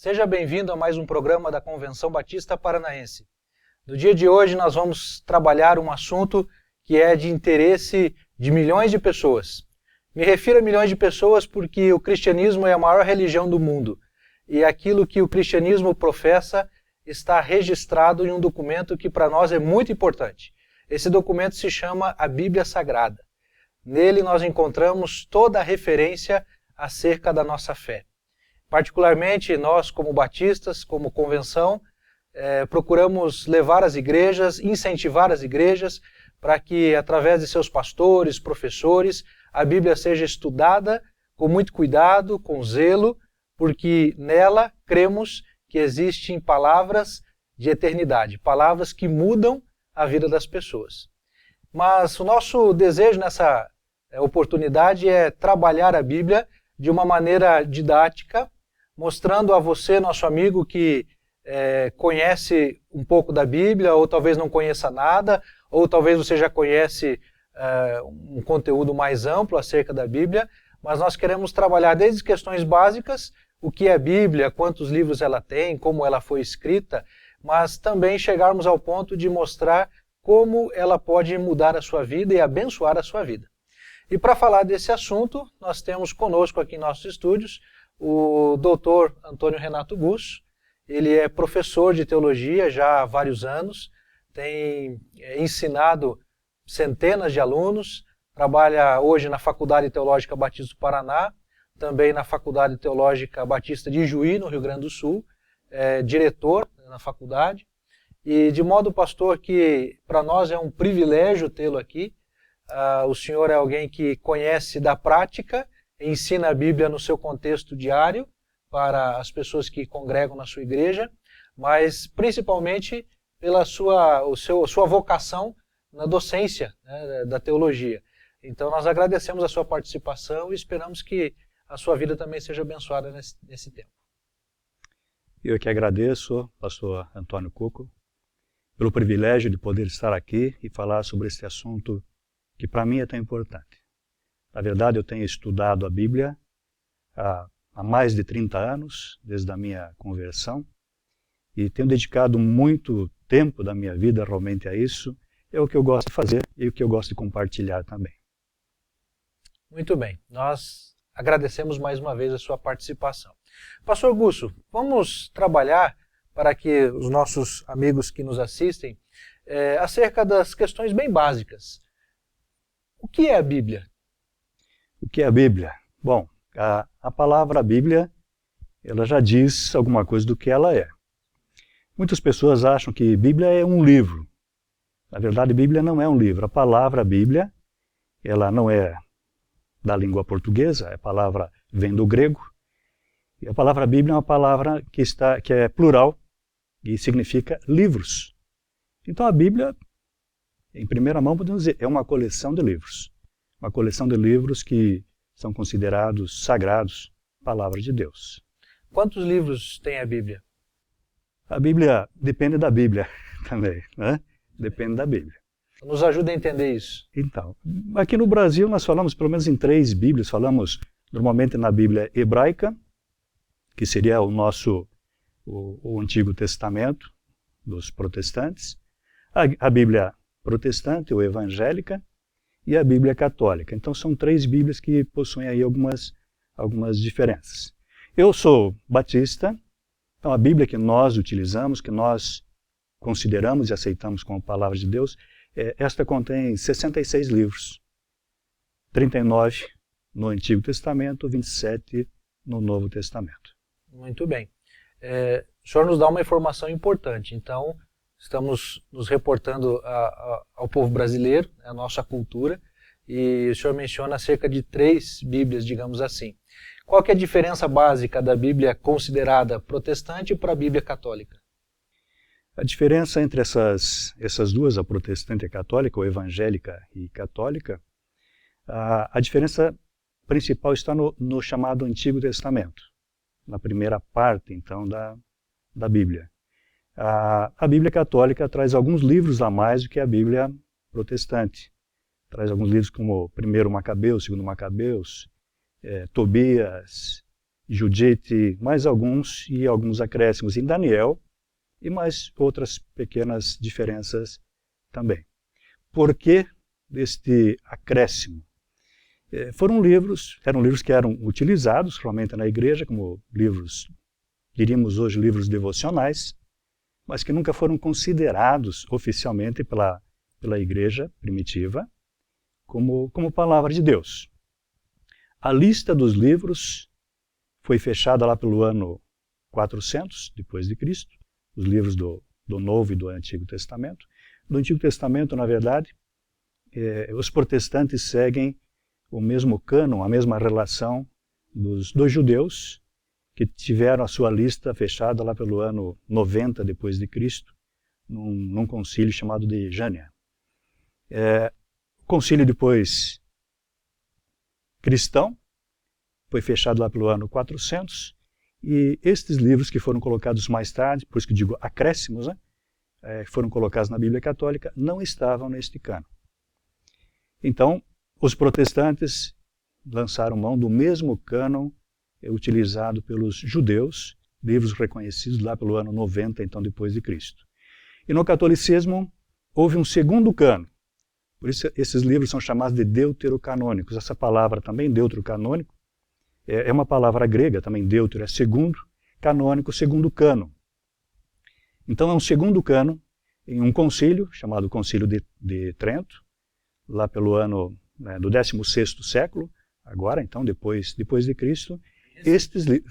Seja bem-vindo a mais um programa da Convenção Batista Paranaense. No dia de hoje nós vamos trabalhar um assunto que é de interesse de milhões de pessoas. Me refiro a milhões de pessoas porque o cristianismo é a maior religião do mundo e aquilo que o cristianismo professa está registrado em um documento que para nós é muito importante. Esse documento se chama a Bíblia Sagrada. Nele nós encontramos toda a referência acerca da nossa fé. Particularmente nós, como batistas, como convenção, procuramos levar as igrejas, incentivar as igrejas, para que através de seus pastores, professores, a Bíblia seja estudada com muito cuidado, com zelo, porque nela cremos que existem palavras de eternidade, palavras que mudam a vida das pessoas. Mas o nosso desejo nessa oportunidade é trabalhar a Bíblia de uma maneira didática, mostrando a você, nosso amigo, que conhece um pouco da Bíblia, ou talvez não conheça nada, ou talvez você já conhece um conteúdo mais amplo acerca da Bíblia, mas nós queremos trabalhar desde questões básicas, o que é a Bíblia, quantos livros ela tem, como ela foi escrita, mas também chegarmos ao ponto de mostrar como ela pode mudar a sua vida e abençoar a sua vida. E para falar desse assunto, nós temos conosco aqui em nossos estúdios o Dr. Antônio Renato Gusso. Ele é professor de teologia já há vários anos, tem ensinado centenas de alunos, trabalha hoje na Faculdade Teológica Batista do Paraná, também na Faculdade Teológica Batista de Juí, no Rio Grande do Sul, é diretor na faculdade. E de modo, pastor, que para nós é um privilégio tê-lo aqui. O senhor é alguém que conhece da prática, ensina a Bíblia no seu contexto diário para as pessoas que congregam na sua igreja, mas principalmente pela sua vocação na docência, né, da teologia. Então nós agradecemos a sua participação e esperamos que a sua vida também seja abençoada nesse tempo. Eu que agradeço, pastor Antônio Cuco, pelo privilégio de poder estar aqui e falar sobre esse assunto que para mim é tão importante. Na verdade, eu tenho estudado a Bíblia há mais de 30 anos, desde a minha conversão, e tenho dedicado muito tempo da minha vida realmente a isso. É o que eu gosto de fazer e o que eu gosto de compartilhar também. Muito bem, nós agradecemos mais uma vez a sua participação. Pastor Gusso, vamos trabalhar para que os nossos amigos que nos assistem acerca das questões bem básicas. O que é a Bíblia? O que é a Bíblia? Bom, a palavra Bíblia, ela já diz alguma coisa do que ela é. Muitas pessoas acham que Bíblia é um livro. Na verdade, Bíblia não é um livro. A palavra Bíblia, ela não é da língua portuguesa, a palavra vem do grego. E a palavra Bíblia é uma palavra que é plural e significa livros. Então a Bíblia, em primeira mão, podemos dizer, é uma coleção de livros. Uma coleção de livros que são considerados sagrados, palavra de Deus. Quantos livros tem a Bíblia? A Bíblia depende da Bíblia também, né? Depende da Bíblia. Nos ajuda a entender isso. Então, aqui no Brasil nós falamos pelo menos em 3 Bíblias. Falamos normalmente na Bíblia hebraica, que seria o Antigo Testamento dos protestantes, a Bíblia protestante ou evangélica e a Bíblia católica. Então são 3 Bíblias que possuem aí algumas diferenças. Eu sou batista, então a Bíblia que nós utilizamos, que nós consideramos e aceitamos como palavra de Deus, esta contém 66 livros, 39 no Antigo Testamento, 27 no Novo Testamento. Muito bem. O senhor nos dá uma informação importante, então estamos nos reportando ao povo brasileiro, a nossa cultura, e o senhor menciona cerca de 3 Bíblias, digamos assim. Qual que é a diferença básica da Bíblia considerada protestante para a Bíblia católica? A diferença entre essas duas, a protestante e a católica, ou evangélica e católica, a diferença principal está no chamado Antigo Testamento, na primeira parte, então, da Bíblia. A Bíblia católica traz alguns livros a mais do que a Bíblia protestante. Traz alguns livros como 1 Macabeus, 2 Macabeus, Tobias Judite, mais alguns e alguns acréscimos em Daniel, e mais outras pequenas diferenças também. Por que deste acréscimo? Eram livros que eram utilizados realmente na igreja como livros, diríamos hoje livros devocionais, mas que nunca foram considerados oficialmente pela igreja primitiva como palavra de Deus. A lista dos livros foi fechada lá pelo ano 400 depois de Cristo, os livros do Novo e do Antigo Testamento. No Antigo Testamento, na verdade, os protestantes seguem o mesmo cânon, a mesma relação dos judeus, que tiveram a sua lista fechada lá pelo ano 90 depois de Cristo, num concílio chamado de Jânia. O concílio depois cristão foi fechado lá pelo ano 400, e estes livros que foram colocados mais tarde, por isso que digo acréscimos, né, foram colocados na Bíblia Católica, não estavam neste cânon. Então, os protestantes lançaram mão do mesmo cânon utilizado pelos judeus, livros reconhecidos lá pelo ano 90, então, depois de Cristo. E no catolicismo houve um segundo cânon. Por isso esses livros são chamados de deuterocanônicos. Essa palavra também, deuterocanônico, é uma palavra grega também, deutero é segundo, canônico, segundo cânon. Então é um segundo cânon em um concílio, chamado Concílio de Trento, lá pelo ano do 16º século, agora, então, depois de Cristo,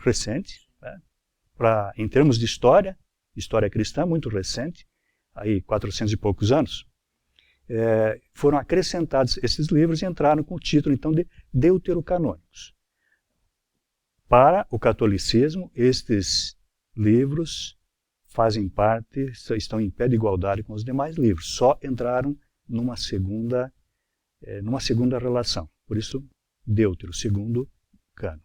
recente, né, em termos de história cristã, muito recente, aí 400 e poucos anos, foram acrescentados esses livros e entraram com o título, então, de deuterocanônicos. Para o catolicismo, estes livros fazem parte, estão em pé de igualdade com os demais livros, só entraram numa segunda relação. Por isso, deutero, segundo cânon.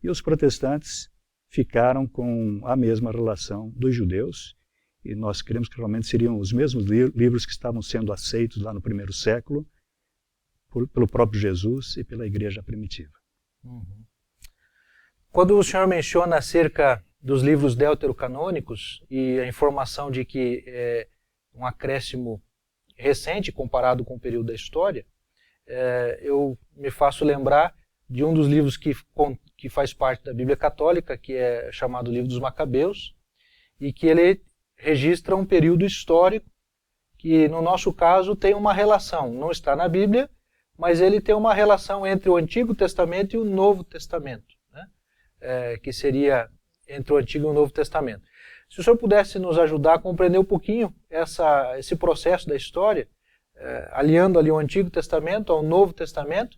E os protestantes ficaram com a mesma relação dos judeus, e nós cremos que realmente seriam os mesmos livros que estavam sendo aceitos lá no primeiro século pelo próprio Jesus e pela igreja primitiva. Uhum. Quando o senhor menciona acerca dos livros deuterocanônicos e a informação de que é um acréscimo recente comparado com o período da história, eu me faço lembrar de um dos livros que faz parte da Bíblia Católica, que é chamado Livro dos Macabeus, e que ele registra um período histórico que, no nosso caso, tem uma relação, não está na Bíblia, mas ele tem uma relação entre o Antigo Testamento e o Novo Testamento, né? Que seria entre o Antigo e o Novo Testamento. Se o senhor pudesse nos ajudar a compreender um pouquinho esse processo da história, aliando ali o Antigo Testamento ao Novo Testamento,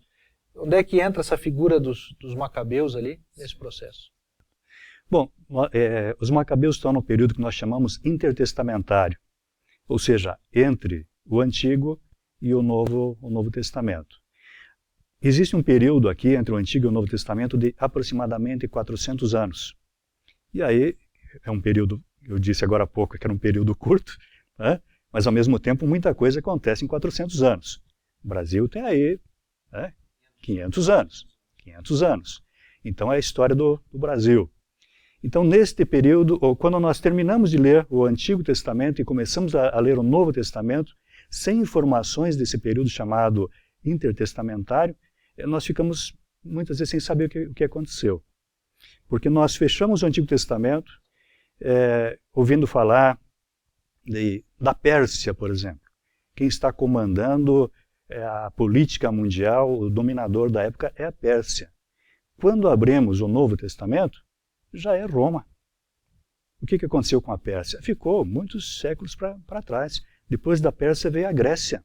onde é que entra essa figura dos macabeus ali, nesse processo? Bom, os macabeus estão no período que nós chamamos intertestamentário, ou seja, entre o Antigo e o Novo Testamento. Existe um período aqui entre o Antigo e o Novo Testamento de aproximadamente 400 anos. E aí é um período, eu disse agora há pouco que era um período curto, né? Mas ao mesmo tempo muita coisa acontece em 400 anos. O Brasil tem aí 500 anos. Então é a história do Brasil. Então neste período, ou quando nós terminamos de ler o Antigo Testamento e começamos a ler o Novo Testamento, sem informações desse período chamado intertestamentário, nós ficamos muitas vezes sem saber o que aconteceu. Porque nós fechamos o Antigo Testamento ouvindo falar da Pérsia, por exemplo. Quem está comandando a política mundial, o dominador da época é a Pérsia. Quando abrimos o Novo Testamento, já é Roma. O que aconteceu com a Pérsia? Ficou muitos séculos para trás. Depois da Pérsia veio a Grécia.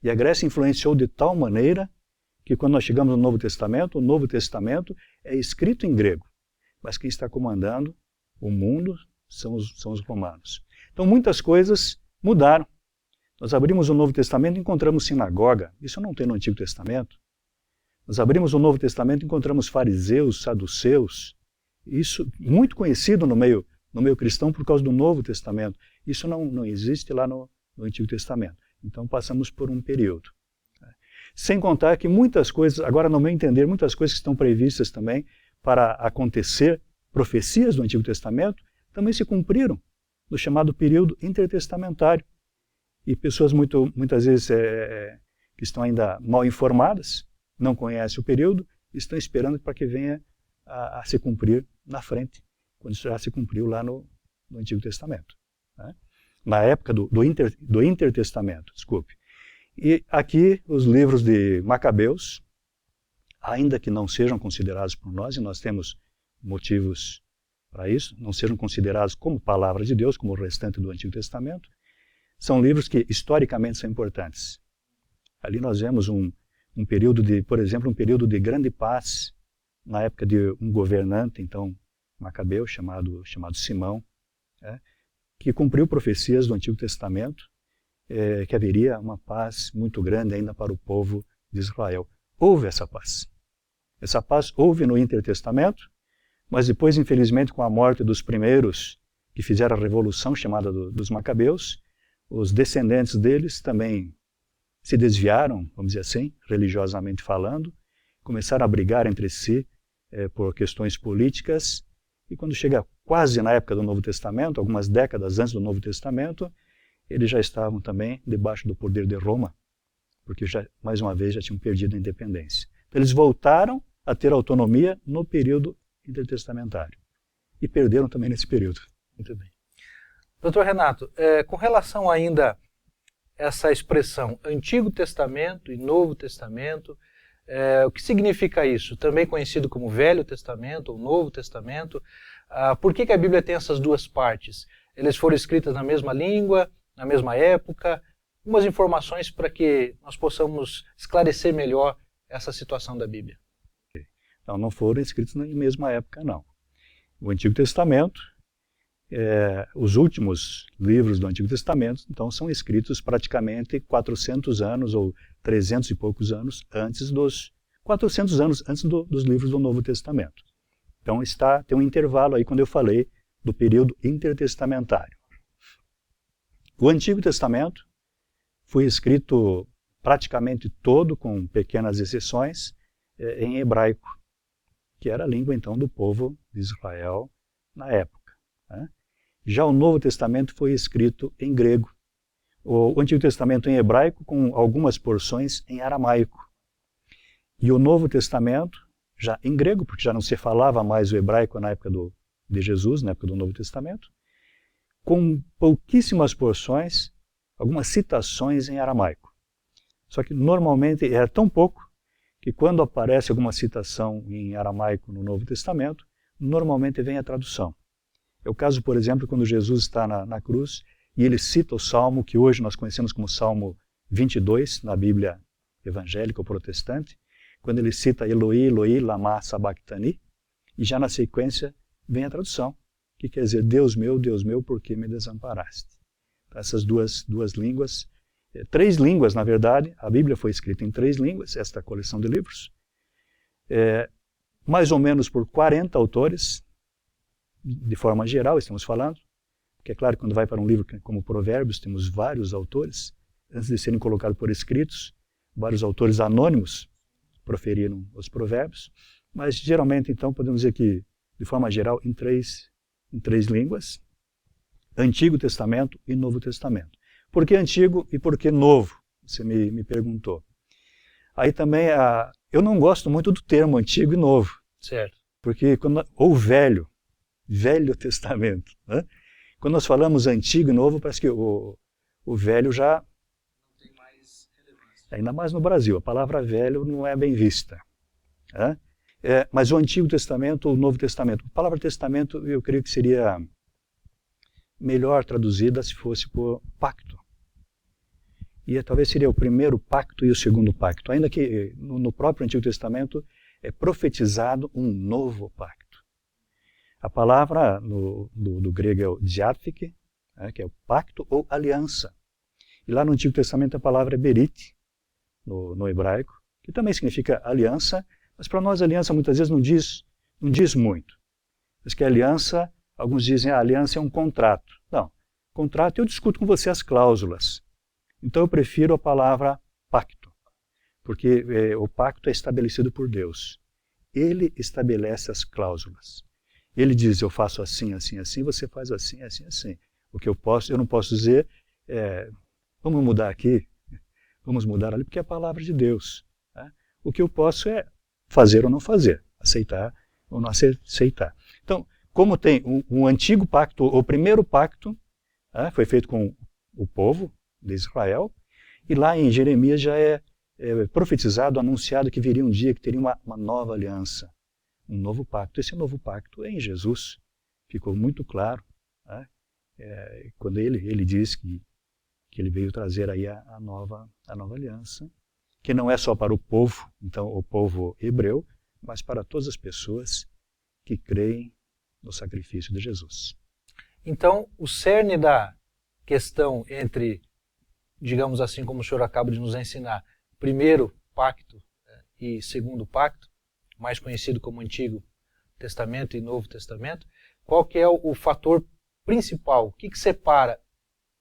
E a Grécia influenciou de tal maneira que quando nós chegamos no Novo Testamento, o Novo Testamento é escrito em grego. Mas quem está comandando o mundo são os romanos. Então muitas coisas mudaram. Nós abrimos o Novo Testamento e encontramos sinagoga. Isso não tem no Antigo Testamento. Nós abrimos o Novo Testamento e encontramos fariseus, saduceus. Isso muito conhecido no meio cristão por causa do Novo Testamento. Isso não existe lá no Antigo Testamento. Então passamos por um período. Sem contar que muitas coisas, agora no meu entender, muitas coisas que estão previstas também para acontecer, profecias do Antigo Testamento, também se cumpriram no chamado período intertestamentário. E pessoas muitas vezes que estão ainda mal informadas, não conhecem o período, estão esperando para que venha a se cumprir na frente, quando isso já se cumpriu lá no Antigo Testamento, né? Na época do Intertestamento, desculpe. E aqui os livros de Macabeus, ainda que não sejam considerados por nós, e nós temos motivos para isso, não sejam considerados como palavra de Deus, como o restante do Antigo Testamento, são livros que historicamente são importantes. Ali nós vemos um período de, por exemplo, um período de grande paz, na época de um governante, então, Macabeu, chamado Simão, que cumpriu profecias do Antigo Testamento, que haveria uma paz muito grande ainda para o povo de Israel. Houve essa paz. Essa paz houve no Intertestamento, mas depois, infelizmente, com a morte dos primeiros que fizeram a revolução chamada dos Macabeus, os descendentes deles também se desviaram, vamos dizer assim, religiosamente falando, começaram a brigar entre si por questões políticas, e quando chega quase na época do Novo Testamento, algumas décadas antes do Novo Testamento, eles já estavam também debaixo do poder de Roma, porque mais uma vez já tinham perdido a independência. Então eles voltaram a ter autonomia no período intertestamentário, e perderam também nesse período. Muito bem. Doutor Renato, com relação ainda a essa expressão Antigo Testamento e Novo Testamento, o que significa isso? Também conhecido como Velho Testamento ou Novo Testamento. Por que a Bíblia tem essas duas partes? Eles foram escritas na mesma língua, na mesma época? Umas informações para que nós possamos esclarecer melhor essa situação da Bíblia. Não foram escritos na mesma época, não. O Antigo Testamento, os últimos livros do Antigo Testamento, então, são escritos praticamente 400 anos ou 300 e poucos anos antes 400 anos antes dos livros do Novo Testamento. Então tem um intervalo aí quando eu falei do período intertestamentário. O Antigo Testamento foi escrito praticamente todo, com pequenas exceções, em hebraico, que era a língua então do povo de Israel na época, né? Já o Novo Testamento foi escrito em grego. O Antigo Testamento em hebraico, com algumas porções em aramaico. E o Novo Testamento, já em grego, porque já não se falava mais o hebraico na época de Jesus, na época do Novo Testamento, com pouquíssimas porções, algumas citações em aramaico. Só que normalmente era tão pouco que quando aparece alguma citação em aramaico no Novo Testamento, normalmente vem a tradução. É o caso, por exemplo, quando Jesus está na cruz e ele cita o Salmo que hoje nós conhecemos como Salmo 22, na Bíblia evangélica ou protestante, quando ele cita Eloi, Eloi, lama sabachthani, e já na sequência vem a tradução, que quer dizer, Deus meu, por que me desamparaste? Então, essas duas línguas, 3 línguas, na verdade, a Bíblia foi escrita em 3 línguas, esta coleção de livros, mais ou menos por 40 autores, de forma geral estamos falando, porque é claro que quando vai para um livro como Provérbios, temos vários autores, antes de serem colocados por escritos, vários autores anônimos proferiram os provérbios, mas geralmente então podemos dizer que, de forma geral, em três línguas, Antigo Testamento e Novo Testamento. Por que Antigo e por que Novo? Você me perguntou. Aí também, eu não gosto muito do termo Antigo e Novo. Certo. Porque, ou Velho Testamento, né? Quando nós falamos Antigo e Novo, parece que o Velho já não tem mais relevância. Ainda mais no Brasil, a palavra velho não é bem vista, né? Mas o Antigo Testamento ou o Novo Testamento, a palavra testamento eu creio que seria melhor traduzida se fosse por pacto. E talvez seria o primeiro pacto e o segundo pacto, ainda que no próprio Antigo Testamento é profetizado um novo pacto. A palavra do grego é o diatheke, que é o pacto ou aliança. E lá no Antigo Testamento a palavra é berit, no hebraico, que também significa aliança, mas para nós aliança muitas vezes não diz muito. Mas que a aliança, alguns dizem a aliança é um contrato. Não, contrato eu discuto com você as cláusulas. Então eu prefiro a palavra pacto, porque o pacto é estabelecido por Deus. Ele estabelece as cláusulas. Ele diz, eu faço assim, assim, assim, você faz assim, assim, assim. O que eu não posso dizer é, vamos mudar aqui, vamos mudar ali, porque é a palavra de Deus. Né? O que eu posso é fazer ou não fazer, aceitar ou não aceitar. Então, como tem um antigo pacto, o primeiro pacto foi feito com o povo de Israel, e lá em Jeremias já é profetizado, anunciado que viria um dia que teria uma nova aliança, um novo pacto. Esse novo pacto é em Jesus. Ficou muito claro, né? Quando ele diz que ele veio trazer aí a nova aliança, que não é só para o povo, então o povo hebreu, mas para todas as pessoas que creem no sacrifício de Jesus. Então, o cerne da questão entre, digamos assim, como o senhor acaba de nos ensinar, primeiro pacto e segundo pacto, mais conhecido como Antigo Testamento e Novo Testamento, qual que é o fator principal? O que separa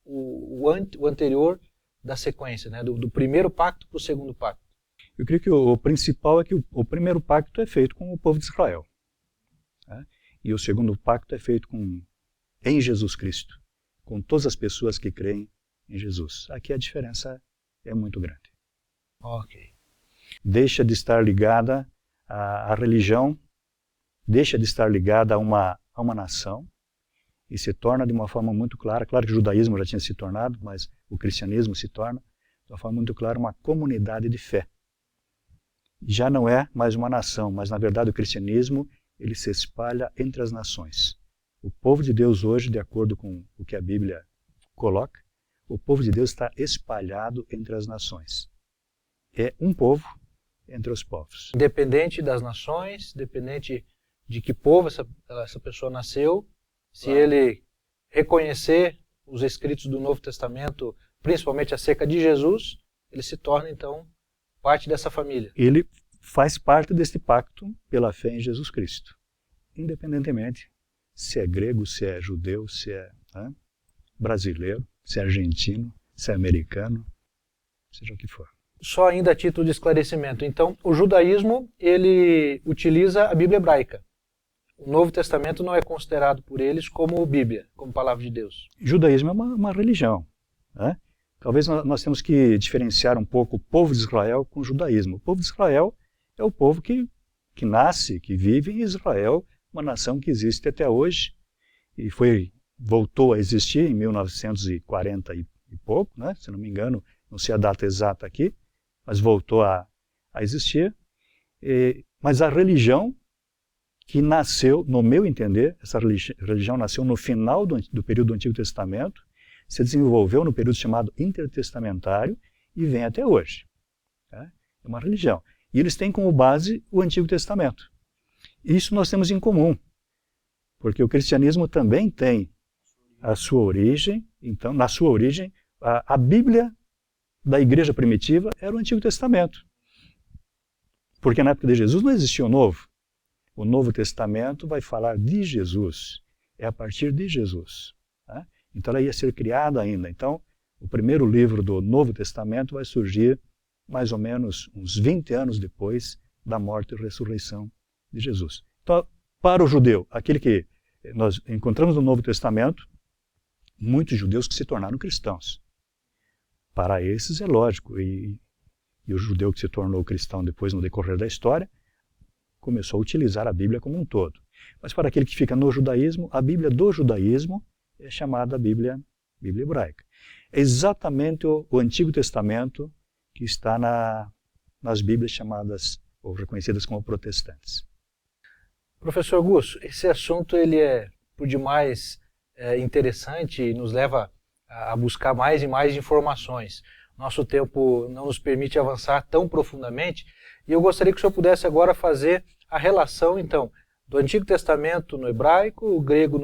o anterior da sequência, né? do primeiro pacto para o segundo pacto? Eu creio que o principal é que o primeiro pacto é feito com o povo de Israel. Né? E o segundo pacto é feito em Jesus Cristo, com todas as pessoas que creem em Jesus. Aqui a diferença é muito grande. Ok. Deixa de estar ligada à religião, deixa de estar ligada a uma nação, e se torna de uma forma muito clara, claro que o judaísmo já tinha se tornado, mas o cristianismo se torna de uma forma muito clara uma comunidade de fé. Já não é mais uma nação, mas na verdade o cristianismo ele se espalha entre as nações. O povo de Deus hoje, de acordo com o que a Bíblia coloca, o povo de Deus está espalhado entre as nações. É um povo entre os povos. Independente das nações, independente de que povo essa pessoa nasceu, se Claro. ele reconhecer os escritos do Novo Testamento, principalmente acerca de Jesus, ele se torna, então, parte dessa família. Ele faz parte deste pacto pela fé em Jesus Cristo. Independentemente se é grego, se é judeu, se é brasileiro, se é argentino, se é americano, seja o que for. Só ainda a título de esclarecimento. Então, o judaísmo, ele utiliza a Bíblia hebraica. O Novo Testamento não é considerado por eles como Bíblia, como palavra de Deus. O judaísmo é uma religião. Né? Talvez nós temos que diferenciar um pouco o povo de Israel com o judaísmo. O povo de Israel é o povo que nasce, que vive em Israel, uma nação que existe até hoje, e voltou a existir em 1940 e pouco, né? Se não me engano, não sei a data exata aqui, mas voltou a existir. Mas a religião que nasceu, no meu entender, essa religião nasceu no final do período do Antigo Testamento, se desenvolveu no período chamado intertestamentário e vem até hoje. É uma religião. E eles têm como base o Antigo Testamento. Isso nós temos em comum, porque o cristianismo também tem a sua origem, então, na sua origem, a Bíblia da igreja primitiva era o Antigo Testamento. Porque na época de Jesus não existia o Novo. O Novo Testamento vai falar de Jesus. É a partir de Jesus. Né? Então ela ia ser criada ainda. Então, o primeiro livro do Novo Testamento vai surgir mais ou menos uns 20 anos depois da morte e ressurreição de Jesus. Então, para o judeu, aquele que nós encontramos no Novo Testamento, muitos judeus que se tornaram cristãos. Para esses é lógico, e o judeu que se tornou cristão depois no decorrer da história, começou a utilizar a Bíblia como um todo. Mas para aquele que fica no judaísmo, a Bíblia do judaísmo é chamada Bíblia hebraica. É exatamente o Antigo Testamento que está nas Bíblias chamadas, ou reconhecidas como protestantes. Professor Gus, esse assunto ele é por demais interessante e nos leva a buscar mais e mais informações. Nosso tempo não nos permite avançar tão profundamente e eu gostaria que o senhor pudesse agora fazer a relação, então, do Antigo Testamento no hebraico, o grego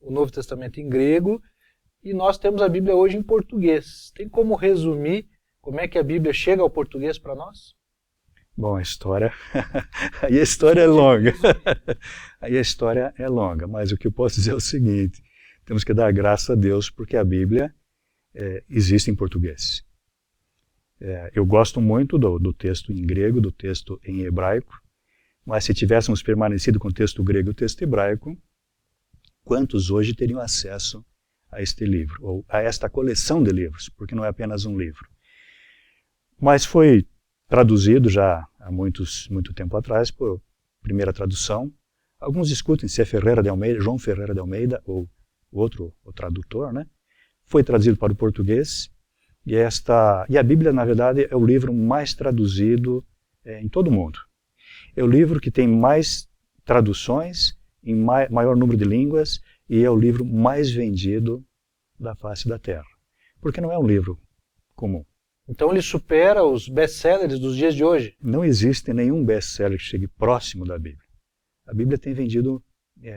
o Novo Testamento em grego, e nós temos a Bíblia hoje em português. Tem como resumir como é que a Bíblia chega ao português para nós? Bom, a história é longa. Aí a história é longa, mas o que eu posso dizer é o seguinte, temos que dar graças a Deus porque a Bíblia existe em português. Eu gosto muito do texto em grego, do texto em hebraico, Mas se tivéssemos permanecido com o texto grego e o texto hebraico, quantos hoje teriam acesso a este livro, ou a esta coleção de livros, porque não é apenas um livro. Mas foi traduzido já há muito tempo atrás, por primeira tradução. Alguns discutem se é Ferreira de Almeida, João Ferreira de Almeida, ou o tradutor, né? Foi traduzido para o português, e a Bíblia, na verdade, é o livro mais traduzido em todo o mundo. É o livro que tem mais traduções, em maior número de línguas, e é o livro mais vendido da face da Terra. Porque não é um livro comum. Então ele supera os best-sellers dos dias de hoje? Não existe nenhum best-seller que chegue próximo da Bíblia. A Bíblia tem vendido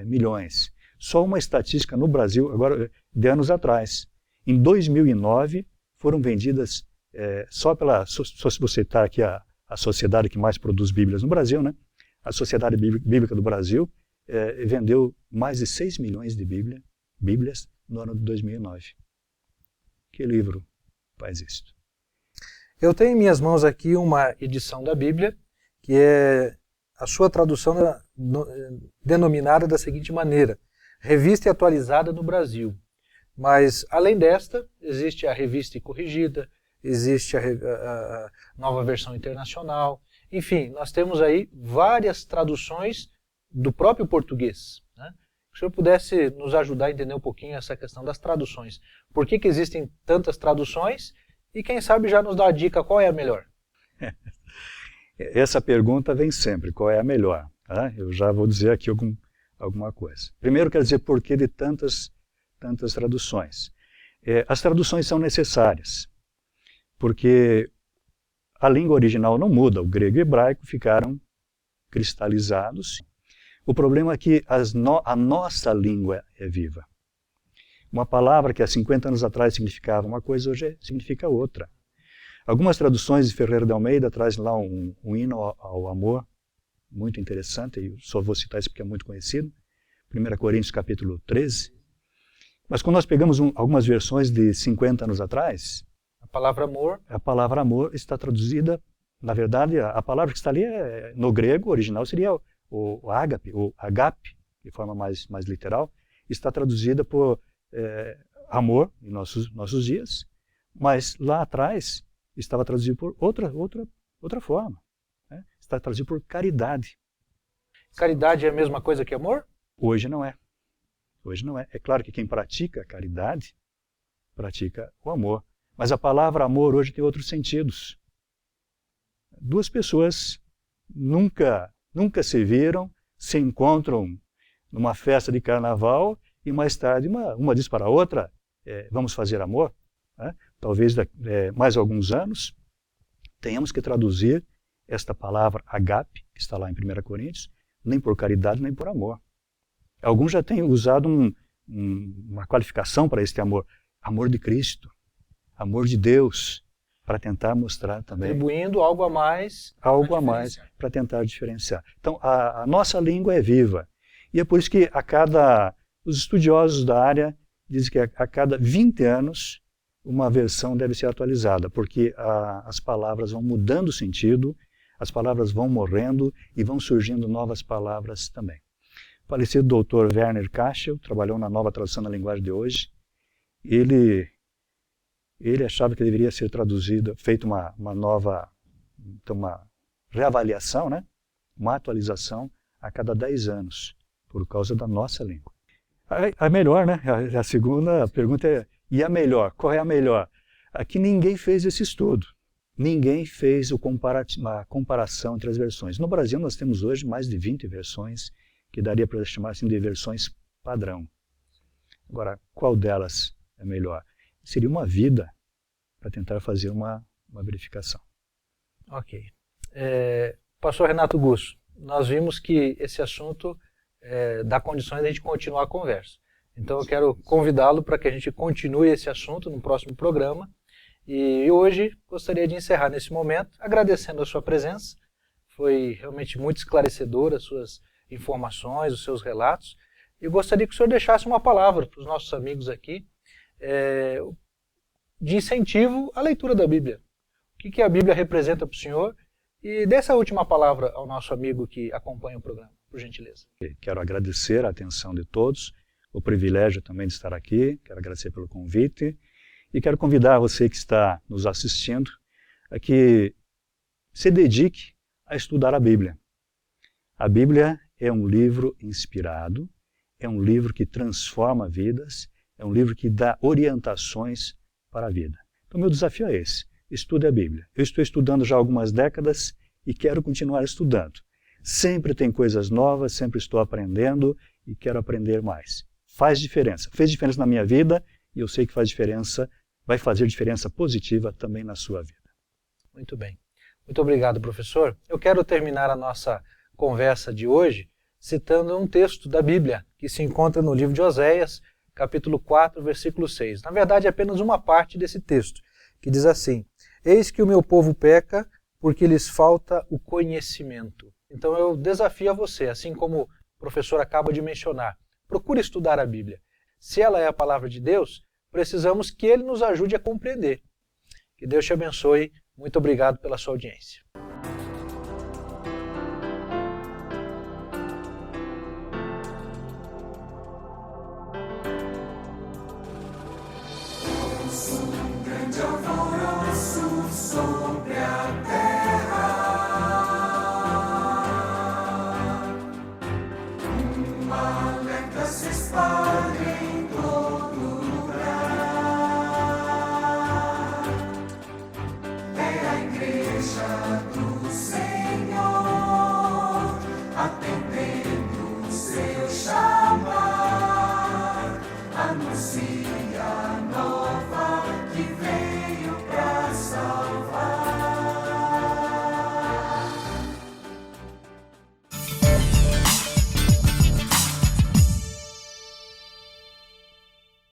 milhões. Só uma estatística no Brasil, agora de anos atrás. Em 2009, foram vendidas, só se você está aqui a sociedade que mais produz Bíblias no Brasil, né? A Sociedade Bíblica do Brasil vendeu mais de 6 milhões de Bíblias no ano de 2009. Que livro faz isso? Eu tenho em minhas mãos aqui uma edição da Bíblia, que é a sua tradução denominada da seguinte maneira: Revista e Atualizada no Brasil. Mas, além desta, existe a Revista e Corrigida, existe a Nova Versão Internacional. Enfim, nós temos aí várias traduções do próprio português, né? Se o senhor pudesse nos ajudar a entender um pouquinho essa questão das traduções. Por que existem tantas traduções? E quem sabe já nos dá a dica qual é a melhor. Essa pergunta vem sempre, qual é a melhor? Tá? Eu já vou dizer aqui alguma coisa. Primeiro, quero dizer por que de tantas traduções. As traduções são necessárias, porque a língua original não muda, o grego e o hebraico ficaram cristalizados. O problema é que a nossa língua é viva. Uma palavra que há 50 anos atrás significava uma coisa, hoje significa outra. Algumas traduções de Ferreira de Almeida trazem lá um hino ao amor, muito interessante, eu só vou citar isso porque é muito conhecido, 1 Coríntios capítulo 13. Mas quando nós pegamos algumas versões de 50 anos atrás, a palavra amor está traduzida, na verdade, a palavra que está ali no grego original seria o ágape, ou agape, de forma mais literal, está traduzida por amor em nossos dias, mas lá atrás estava traduzido por outra forma, né? Está traduzido por caridade. Caridade é a mesma coisa que amor? Hoje não é. Hoje não é. É claro que quem pratica a caridade pratica o amor, mas a palavra amor hoje tem outros sentidos. Duas pessoas nunca se viram, se encontram numa festa de carnaval e mais tarde uma diz para a outra, vamos fazer amor? Né? Talvez mais alguns anos tenhamos que traduzir esta palavra agape, que está lá em 1 Coríntios, nem por caridade, nem por amor. Alguns já têm usado uma qualificação para este amor, amor de Cristo, amor de Deus, para tentar mostrar também. Atribuindo algo a mais. Algo a mais para tentar diferenciar. Então, a nossa língua é viva. E é por isso que os estudiosos da área dizem que a cada 20 anos uma versão deve ser atualizada, porque as palavras vão mudando o sentido, as palavras vão morrendo e vão surgindo novas palavras também. O falecido Dr. Werner Kaschel trabalhou na Nova Tradução da Linguagem de Hoje. Ele achava que deveria ser traduzida, feita uma reavaliação, né? Uma atualização a cada 10 anos, por causa da nossa língua. A melhor, né? A segunda pergunta é, e a melhor? Qual é a melhor? Aqui ninguém fez esse estudo. Ninguém fez uma comparação entre as versões. No Brasil nós temos hoje mais de 20 versões, que daria para chamar assim de versões padrão. Agora, qual delas é melhor? Seria uma vida para tentar fazer uma verificação. Ok. Pastor Renato Gusso, nós vimos que esse assunto dá condições de a gente continuar a conversa. Então eu quero convidá-lo para que a gente continue esse assunto no próximo programa. E hoje gostaria de encerrar nesse momento agradecendo a sua presença. Foi realmente muito esclarecedora as suas informações, os seus relatos. Eu gostaria que o senhor deixasse uma palavra para os nossos amigos aqui de incentivo à leitura da Bíblia. O que a Bíblia representa para o senhor E dê essa última palavra ao nosso amigo que acompanha o programa, por gentileza. Quero agradecer a atenção de todos, o privilégio também de estar aqui, quero agradecer pelo convite e quero convidar você que está nos assistindo a que se dedique a estudar a Bíblia. A Bíblia é um livro inspirado, é um livro que transforma vidas, é um livro que dá orientações para a vida. Então, meu desafio é esse: estude a Bíblia. Eu estou estudando já há algumas décadas e quero continuar estudando. Sempre tem coisas novas, sempre estou aprendendo e quero aprender mais. Faz diferença. Fez diferença na minha vida e eu sei que faz diferença, vai fazer diferença positiva também na sua vida. Muito bem. Muito obrigado, professor. Eu quero terminar a nossa conversa de hoje citando um texto da Bíblia que se encontra no livro de Oséias, capítulo 4, versículo 6. Na verdade, é apenas uma parte desse texto, que diz assim: Eis que o meu povo peca porque lhes falta o conhecimento. Então eu desafio a você, assim como o professor acaba de mencionar, procure estudar a Bíblia. Se ela é a palavra de Deus, precisamos que Ele nos ajude a compreender. Que Deus te abençoe. Muito obrigado pela sua audiência. Sobre a terra, um alerta se espalha em todo lugar. É a igreja do Senhor, atende